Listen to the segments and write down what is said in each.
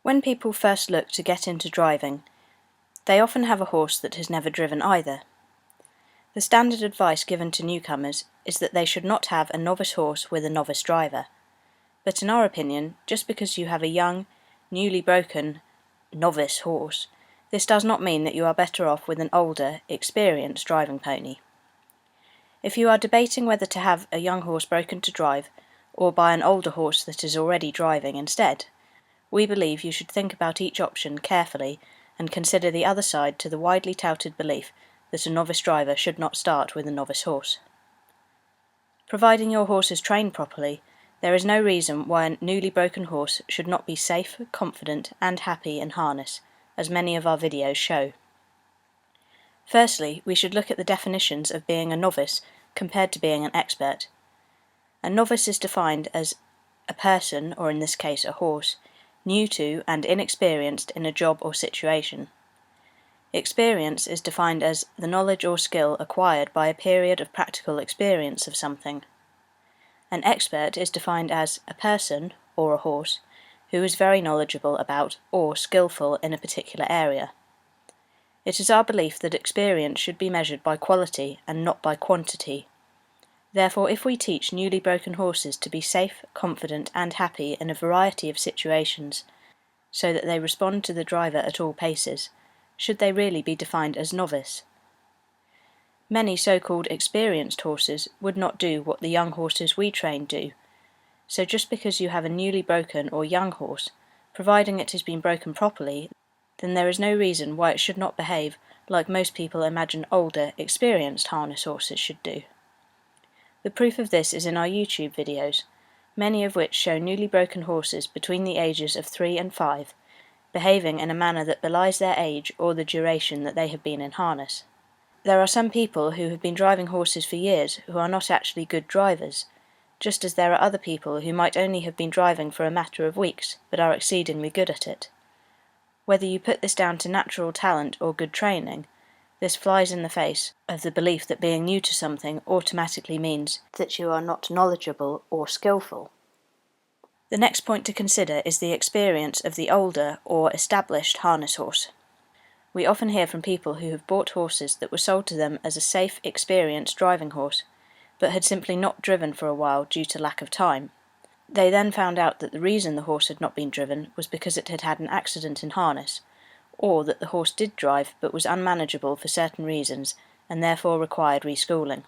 When people first look to get into driving, they often have a horse that has never driven either. The standard advice given to newcomers is that they should not have a novice horse with a novice driver. But in our opinion, just because you have a young, newly broken, novice horse, this does not mean that you are better off with an older, experienced driving pony. If you are debating whether to have a young horse broken to drive, or buy an older horse that is already driving instead, we believe you should think about each option carefully and consider the other side to the widely touted belief that a novice driver should not start with a novice horse. Providing your horse is trained properly, there is no reason why a newly broken horse should not be safe, confident and happy in harness, as many of our videos show. Firstly, we should look at the definitions of being a novice compared to being an expert. A novice is defined as a person, or in this case a horse, new to and inexperienced in a job or situation. Experience is defined as the knowledge or skill acquired by a period of practical experience of something. An expert is defined as a person, or a horse, who is very knowledgeable about or skillful in a particular area. It is our belief that experience should be measured by quality and not by quantity. Therefore, if we teach newly broken horses to be safe, confident and happy in a variety of situations, so that they respond to the driver at all paces, should they really be defined as novice? Many so-called experienced horses would not do what the young horses we train do, so just because you have a newly broken or young horse, providing it has been broken properly, then there is no reason why it should not behave like most people imagine older, experienced harness horses should do. The proof of this is in our YouTube videos, many of which show newly broken horses between the ages of 3 and 5, behaving in a manner that belies their age or the duration that they have been in harness. There are some people who have been driving horses for years who are not actually good drivers, just as there are other people who might only have been driving for a matter of weeks but are exceedingly good at it. Whether you put this down to natural talent or good training, this flies in the face of the belief that being new to something automatically means that you are not knowledgeable or skillful. The next point to consider is the experience of the older or established harness horse. We often hear from people who have bought horses that were sold to them as a safe, experienced driving horse, but had simply not driven for a while due to lack of time. They then found out that the reason the horse had not been driven was because it had had an accident in harness, or that the horse did drive but was unmanageable for certain reasons and therefore required reschooling.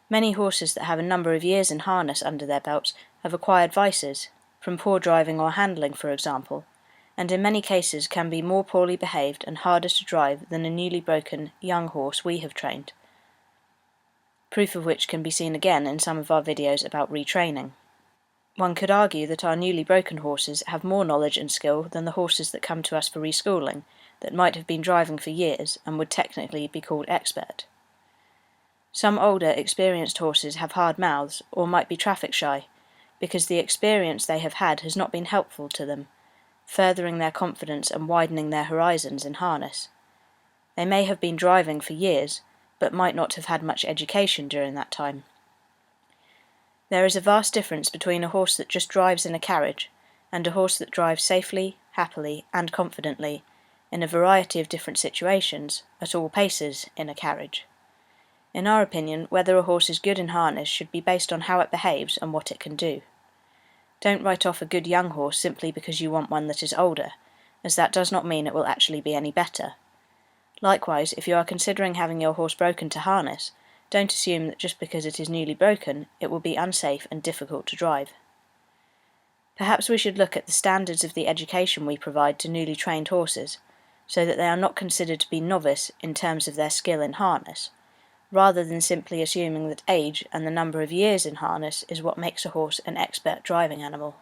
Many horses that have a number of years in harness under their belts have acquired vices, from poor driving or handling for example, and in many cases can be more poorly behaved and harder to drive than a newly broken young horse we have trained, proof of which can be seen again in some of our videos about retraining. One could argue that our newly broken horses have more knowledge and skill than the horses that come to us for reschooling, that might have been driving for years and would technically be called expert. Some older, experienced horses have hard mouths or might be traffic shy, because the experience they have had has not been helpful to them, furthering their confidence and widening their horizons in harness. They may have been driving for years, but might not have had much education during that time. There is a vast difference between a horse that just drives in a carriage and a horse that drives safely, happily and confidently in a variety of different situations, at all paces, in a carriage. In our opinion, whether a horse is good in harness should be based on how it behaves and what it can do. Don't write off a good young horse simply because you want one that is older, as that does not mean it will actually be any better. Likewise, if you are considering having your horse broken to harness, don't assume that just because it is newly broken, it will be unsafe and difficult to drive. Perhaps we should look at the standards of the education we provide to newly trained horses, so that they are not considered to be novice in terms of their skill in harness, rather than simply assuming that age and the number of years in harness is what makes a horse an expert driving animal.